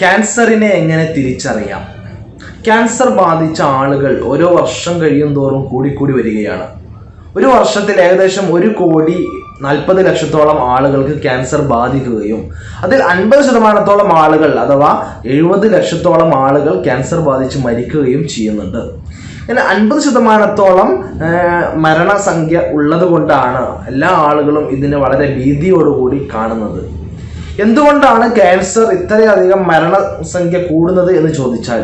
ക്യാൻസറിനെ എങ്ങനെ തിരിച്ചറിയാം? ക്യാൻസർ ബാധിച്ച ആളുകൾ ഓരോ വർഷം കഴിയുന്തോറും കൂടിക്കൂടി വരികയാണ്. ഒരു വർഷത്തിൽ ഏകദേശം 1,40,00,000 ആളുകൾക്ക് ക്യാൻസർ ബാധിക്കുകയും അതിൽ 50% ആളുകൾ അഥവാ 70 ലക്ഷത്തോളം ആളുകൾ ക്യാൻസർ ബാധിച്ച് മരിക്കുകയും ചെയ്യുന്നുണ്ട്. ഇങ്ങനെ 50% മരണസംഖ്യ ഉള്ളത് കൊണ്ടാണ് എല്ലാ ആളുകളും ഇതിനെ വളരെ ഭീതിയോടുകൂടി കാണുന്നത്. എന്തുകൊണ്ടാണ് ക്യാൻസർ ഇത്രയധികം മരണസംഖ്യ കൂടുന്നത് എന്ന് ചോദിച്ചാൽ,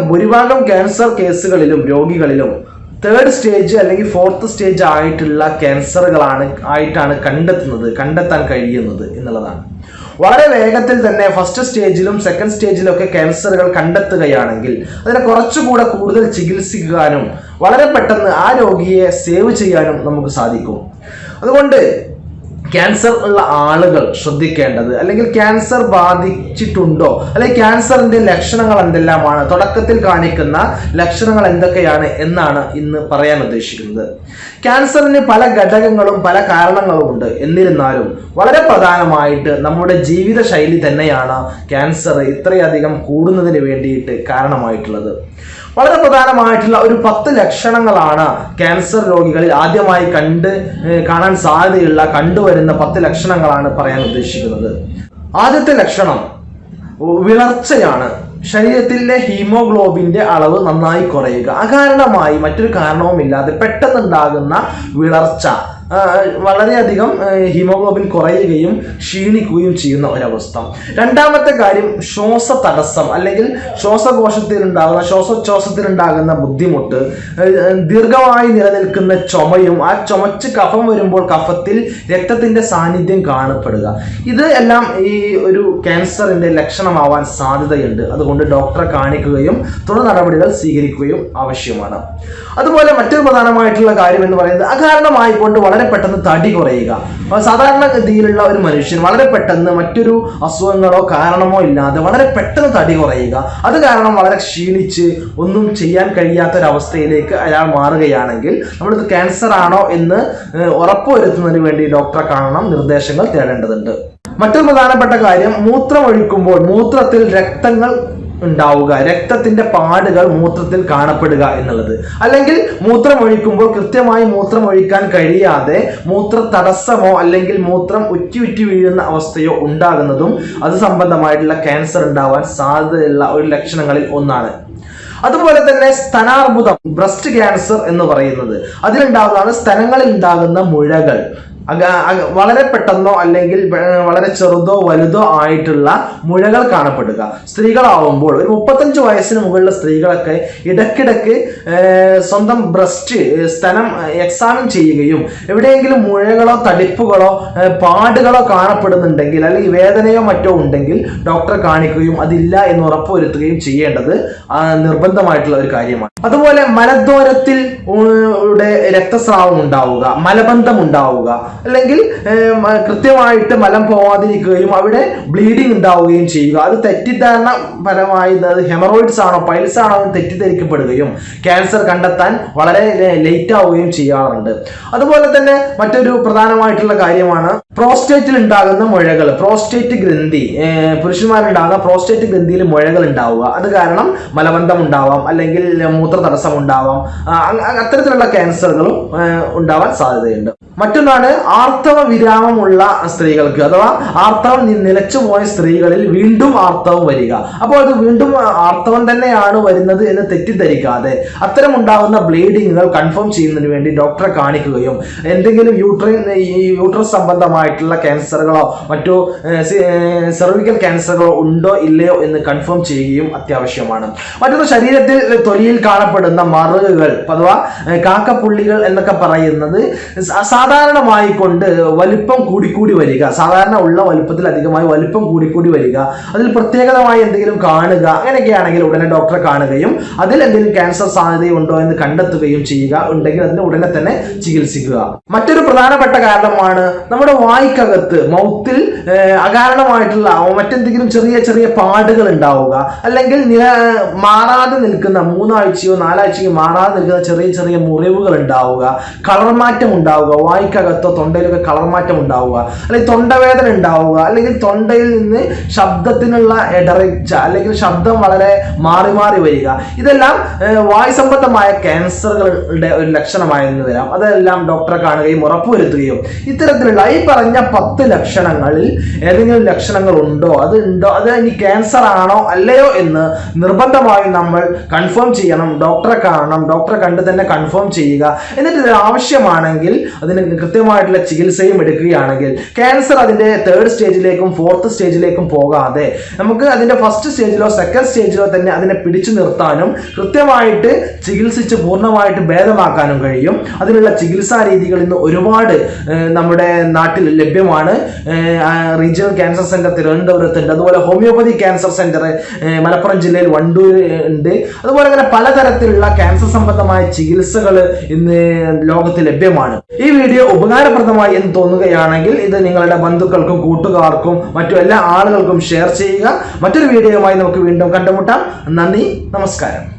ഭൂരിഭാഗം ക്യാൻസർ കേസുകളിലും രോഗികളിലും 3rd സ്റ്റേജ് അല്ലെങ്കിൽ 4th സ്റ്റേജ് ആയിട്ടുള്ള ക്യാൻസറുകളാണ് കണ്ടെത്താൻ കഴിയുന്നത് എന്നുള്ളതാണ്. വളരെ വേഗത്തിൽ തന്നെ 1st സ്റ്റേജിലും 2nd സ്റ്റേജിലൊക്കെ ക്യാൻസറുകൾ കണ്ടെത്തുകയാണെങ്കിൽ അതിനെ കുറച്ചുകൂടെ കൂടുതൽ ചികിത്സിക്കാനും വളരെ പെട്ടെന്ന് ആ രോഗിയെ സേവ് ചെയ്യാനും നമുക്ക് സാധിക്കും. അതുകൊണ്ട് ക്യാൻസർ ഉള്ള ആളുകൾ ശ്രദ്ധിക്കേണ്ടത്, അല്ലെങ്കിൽ ക്യാൻസർ ബാധിച്ചിട്ടുണ്ടോ, അല്ലെങ്കിൽ ക്യാൻസറിന്റെ ലക്ഷണങ്ങൾ എന്തെല്ലാമാണ്, തുടക്കത്തിൽ കാണിക്കുന്ന ലക്ഷണങ്ങൾ എന്തൊക്കെയാണ് എന്നാണ് ഇന്ന് പറയാൻ ഉദ്ദേശിക്കുന്നത്. ക്യാൻസറിന് പല ഘടകങ്ങളും പല കാരണങ്ങളും ഉണ്ട്. എന്നിരുന്നാലും വളരെ പ്രധാനമായിട്ട് നമ്മുടെ ജീവിതശൈലി തന്നെയാണ് ക്യാൻസർ ഇത്രയധികം കൂടുന്നതിന് വേണ്ടിയിട്ട് കാരണമായിട്ടുള്ളത്. വളരെ പ്രധാനമായിട്ടുള്ള ഒരു 10 ലക്ഷണങ്ങളാണ് ക്യാൻസർ രോഗികളിൽ ആദ്യമായി കാണാൻ സാധ്യതയുള്ള കണ്ടുവരുന്ന 10 ലക്ഷണങ്ങളാണ് പറയാൻ ഉദ്ദേശിക്കുന്നത്. ആദ്യത്തെ ലക്ഷണം വിളർച്ചയാണ്. ശരീരത്തിലെ ഹീമോഗ്ലോബിന്റെ അളവ് നന്നായി കുറയുക. അകാരണമായി മറ്റൊരു കാരണവുമില്ലാതെ പെട്ടെന്നുണ്ടാകുന്ന വിളർച്ച, വളരെയധികം ഹീമോഗ്ലോബിൻ കുറയുകയും ക്ഷീണിക്കുകയും ചെയ്യുന്ന ഒരവസ്ഥ. രണ്ടാമത്തെ കാര്യം ശ്വാസതടസ്സം, അല്ലെങ്കിൽ ശ്വാസോച്ഛ്വാസത്തിലുണ്ടാകുന്ന ബുദ്ധിമുട്ട്, ദീർഘമായി നിലനിൽക്കുന്ന ചുമയും ആ ചുമച്ച് കഫം വരുമ്പോൾ കഫത്തിൽ രക്തത്തിന്റെ സാന്നിധ്യം കാണപ്പെടുക. ഇത് എല്ലാം ഈ ഒരു ക്യാൻസറിന്റെ ലക്ഷണമാവാൻ സാധ്യതയുണ്ട്. അതുകൊണ്ട് ഡോക്ടറെ കാണിക്കുകയും തുടർ നടപടികൾ സ്വീകരിക്കുകയും ആവശ്യമാണ്. അതുപോലെ മറ്റൊരു പ്രധാനമായിട്ടുള്ള കാര്യം എന്ന് പറയുന്നത് അകാരണമായി കൊണ്ട് വളരെ പെട്ടെന്ന് തടി കുറയുക. സാധാരണഗതിയിലുള്ള ഒരു മനുഷ്യൻ വളരെ പെട്ടെന്ന് മറ്റൊരു അസുഖങ്ങളോ കാരണമോ ഇല്ലാതെ വളരെ പെട്ടെന്ന് തടി കുറയുക, അത് കാരണം വളരെ ക്ഷീണിച്ച് ഒന്നും ചെയ്യാൻ കഴിയാത്തൊരവസ്ഥയിലേക്ക് അയാൾ മാറുകയാണെങ്കിൽ നമ്മളിത് ക്യാൻസർ ആണോ എന്ന് ഉറപ്പുവരുത്തുന്നതിന് വേണ്ടി ഡോക്ടറെ കാണണം, നിർദ്ദേശങ്ങൾ തേടേണ്ടതുണ്ട്. മറ്റൊരു പ്രധാനപ്പെട്ട കാര്യം, മൂത്രമൊഴിക്കുമ്പോൾ മൂത്രത്തിൽ രക്തങ്ങൾ ഉണ്ടാവുക, രക്തത്തിന്റെ പാടുകൾ മൂത്രത്തിൽ കാണപ്പെടുക എന്നുള്ളത്. അല്ലെങ്കിൽ മൂത്രമൊഴിക്കുമ്പോൾ കൃത്യമായി മൂത്രമൊഴിക്കാൻ കഴിയാതെ മൂത്ര തടസ്സമോ അല്ലെങ്കിൽ മൂത്രം ഉറ്റി വീഴുന്ന അവസ്ഥയോ ഉണ്ടാകുന്നതും അത് സംബന്ധമായിട്ടുള്ള ക്യാൻസർ ഉണ്ടാവാൻ സാധ്യതയുള്ള ഒരു ലക്ഷണങ്ങളിൽ ഒന്നാണ്. അതുപോലെ തന്നെ സ്തനാർബുദം, ബ്രസ്റ്റ് ക്യാൻസർ എന്ന് പറയുന്നത്, അതിലുണ്ടാകുന്നതാണ് സ്തനങ്ങളിൽ ഉണ്ടാകുന്ന മുഴകൾ. വളരെ പെട്ടെന്നോ അല്ലെങ്കിൽ വളരെ ചെറുതോ വലുതോ ആയിട്ടുള്ള മുഴകൾ കാണപ്പെടുക. സ്ത്രീകളാവുമ്പോൾ ഒരു 35 വയസ്സിന് മുകളിലുള്ള സ്ത്രീകളൊക്കെ ഇടയ്ക്കിടയ്ക്ക് സ്വന്തം സ്തനം എക്സാമിൻ ചെയ്യുകയും എവിടെയെങ്കിലും മുഴകളോ തടിപ്പുകളോ പാടുകളോ കാണപ്പെടുന്നുണ്ടെങ്കിൽ അല്ലെങ്കിൽ വേദനയോ മറ്റോ ഉണ്ടെങ്കിൽ ഡോക്ടറെ കാണിക്കുകയും അതില്ല എന്ന് ഉറപ്പുവരുത്തുകയും ചെയ്യേണ്ടത് നിർബന്ധമായിട്ടുള്ള ഒരു കാര്യമാണ്. അതുപോലെ മലദ്വാരത്തിൽ രക്തസ്രാവം ഉണ്ടാവുക, മലബന്ധം ഉണ്ടാവുക, അല്ലെങ്കിൽ കൃത്യമായിട്ട് മലം പോവാതിരിക്കുകയും അവിടെ ബ്ലീഡിങ് ഉണ്ടാവുകയും ചെയ്യുക. അത് തെറ്റിദ്ധാരണ പരമായി ഹെമറോയിഡ്സ് ആണോ പൈൽസ് ആണോ എന്ന് തെറ്റിദ്ധരിക്കപ്പെടുകയും ക്യാൻസർ കണ്ടെത്താൻ വളരെ ലേറ്റ് ആവുകയും ചെയ്യാറുണ്ട്. അതുപോലെ തന്നെ മറ്റൊരു പ്രധാനമായിട്ടുള്ള കാര്യമാണ് പ്രോസ്റ്റേറ്റിൽ ഉണ്ടാകുന്ന മുഴകൾ. പ്രോസ്റ്റേറ്റ് ഗ്രന്ഥി, പുരുഷന്മാരുണ്ടാകുന്ന പ്രോസ്റ്റേറ്റ് ഗ്രന്ഥിയിൽ മുഴകൾ ഉണ്ടാവുക, അത് കാരണം മലബന്ധം ഉണ്ടാവാം, അല്ലെങ്കിൽ മൂത്ര തടസ്സം ഉണ്ടാവാം. അത്തരത്തിലുള്ള ക്യാൻസറുകളും ഉണ്ടാവാൻ സാധ്യതയുണ്ട്. മറ്റൊന്നാണ് ആർത്തവ വിരാമമുള്ള സ്ത്രീകൾക്ക്, അഥവാ ആർത്തവം നിലച്ചുപോയ സ്ത്രീകളിൽ വീണ്ടും ആർത്തവം വരിക. അപ്പോൾ അത് വീണ്ടും ആർത്തവം തന്നെയാണ് വരുന്നത് എന്ന് തെറ്റിദ്ധരിക്കാതെ അത്തരം ഉണ്ടാകുന്ന ബ്ലീഡിങ്ങുകൾ കൺഫേം ചെയ്യുന്നതിന് വേണ്ടി ഡോക്ടറെ കാണിക്കുകയും എന്തെങ്കിലും യൂട്രസ് സംബന്ധമായിട്ടുള്ള ക്യാൻസറുകളോ മറ്റോ സെർവിക്കൽ ക്യാൻസറുകളോ ഉണ്ടോ ഇല്ലയോ എന്ന് കൺഫേം ചെയ്യുകയും അത്യാവശ്യമാണ്. മറ്റൊന്ന്, ശരീരത്തിൽ തൊലിയിൽ കാണപ്പെടുന്ന മറുകുകൾ അഥവാ കാക്കപ്പുള്ളികൾ എന്നൊക്കെ പറയുന്നത് സാധാരണമായി കൊണ്ട് വലിപ്പം കൂടിക്കൂടി വരിക, സാധാരണ ഉള്ള വലിപ്പത്തിൽ അധികമായി വലിപ്പം കൂടിക്കൂടി വരിക, അതിൽ പ്രത്യേകതമായി എന്തെങ്കിലും കാണുക, അങ്ങനെയൊക്കെയാണെങ്കിൽ ഉടനെ ഡോക്ടറെ കാണുകയും അതിൽ എന്തെങ്കിലും ക്യാൻസർ സാധ്യതയുണ്ടോ എന്ന് കണ്ടെത്തുകയും ചെയ്യുക. ഉണ്ടെങ്കിൽ അതിന് ഉടനെ തന്നെ ചികിത്സിക്കുക. മറ്റൊരു പ്രധാനപ്പെട്ട കാരണമാണ് നമ്മുടെ വായ്ക്കകത്ത് മൗത്തിൽ അകാരണമായിട്ടുള്ള മറ്റെന്തെങ്കിലും ചെറിയ ചെറിയ പാടുകൾ ഉണ്ടാവുക, അല്ലെങ്കിൽ മാറാതെ നിൽക്കുന്ന 3 ആഴ്ചയോ 4 ആഴ്ചയോ മാറാതെ നിൽക്കുന്ന ചെറിയ ചെറിയ മുറിവുകൾ ഉണ്ടാവുക, കളർ മാറ്റം ഉണ്ടാവുക, വായ്ക്കകത്തോ തൊണ്ടയിലൊക്കെ കളർ മാറ്റം ഉണ്ടാവുക, അല്ലെങ്കിൽ തൊണ്ടവേദന ഉണ്ടാവുക, അല്ലെങ്കിൽ തൊണ്ടയിൽ നിന്ന് ശബ്ദത്തിനുള്ള ഇടറിച്ച അല്ലെങ്കിൽ ശബ്ദം വളരെ മാറി മാറി വരിക, ഇതെല്ലാം വായു സംബന്ധമായ ക്യാൻസറുകളുടെ ഒരു ലക്ഷണമായിരുന്നു വരാം. അതെല്ലാം ഡോക്ടറെ കാണുകയും ഉറപ്പുവരുത്തുകയും ഇത്തരത്തിലുള്ള ഈ പറഞ്ഞ 10 ലക്ഷണങ്ങളിൽ ഏതെങ്കിലും ലക്ഷണങ്ങൾ ഉണ്ടോ, അത് ഇനി ക്യാൻസർ ആണോ അല്ലയോ എന്ന് നിർബന്ധമായും നമ്മൾ കൺഫേം ചെയ്യണം. ഡോക്ടറെ കാണണം, ഡോക്ടറെ കണ്ട് തന്നെ കൺഫേം ചെയ്യുക. എന്നിട്ട് ഇത് ആവശ്യമാണെങ്കിൽ അതിന് കൃത്യമായിട്ടുള്ള ചികിത്സയും എടുക്കുകയാണെങ്കിൽ ക്യാൻസർ അതിന്റെ 3rd സ്റ്റേജിലേക്കും 4th സ്റ്റേജിലേക്കും പോകാതെ നമുക്ക് അതിന്റെ 1st സ്റ്റേജിലോ 2nd സ്റ്റേജിലോ തന്നെ അതിനെ പിടിച്ചു നിർത്താനും കൃത്യമായിട്ട് ചികിത്സിച്ച് പൂർണ്ണമായിട്ട് ഭേദമാക്കാനും കഴിയും. അതിനുള്ള ചികിത്സാ രീതികൾ ഇന്ന് ഒരുപാട് നമ്മുടെ നാട്ടിൽ ലഭ്യമാണ്. റീജിയണൽ ക്യാൻസർ സെന്റർ തിരുവനന്തപുരത്തുണ്ട്, അതുപോലെ ഹോമിയോപ്പതി ക്യാൻസർ സെന്റർ മലപ്പുറം ജില്ലയിൽ വണ്ടൂർ ഉണ്ട്. അതുപോലെ അങ്ങനെ പലതരത്തിലുള്ള ക്യാൻസർ സംബന്ധമായ ചികിത്സകൾ ഇന്ന് ലോകത്ത് ലഭ്യമാണ്. ഈ വീഡിയോ ഉപകാരപ്രദമായി എന്ന് തോന്നുകയാണെങ്കിൽ ഇത് നിങ്ങളുടെ ബന്ധുക്കൾക്കും കൂട്ടുകാർക്കും മറ്റു എല്ലാ ആളുകൾക്കും ഷെയർ ചെയ്യുക. മറ്റൊരു വീഡിയോയുമായി നമുക്ക് വീണ്ടും കണ്ടുമുട്ടാം. നന്ദി, നമസ്കാരം.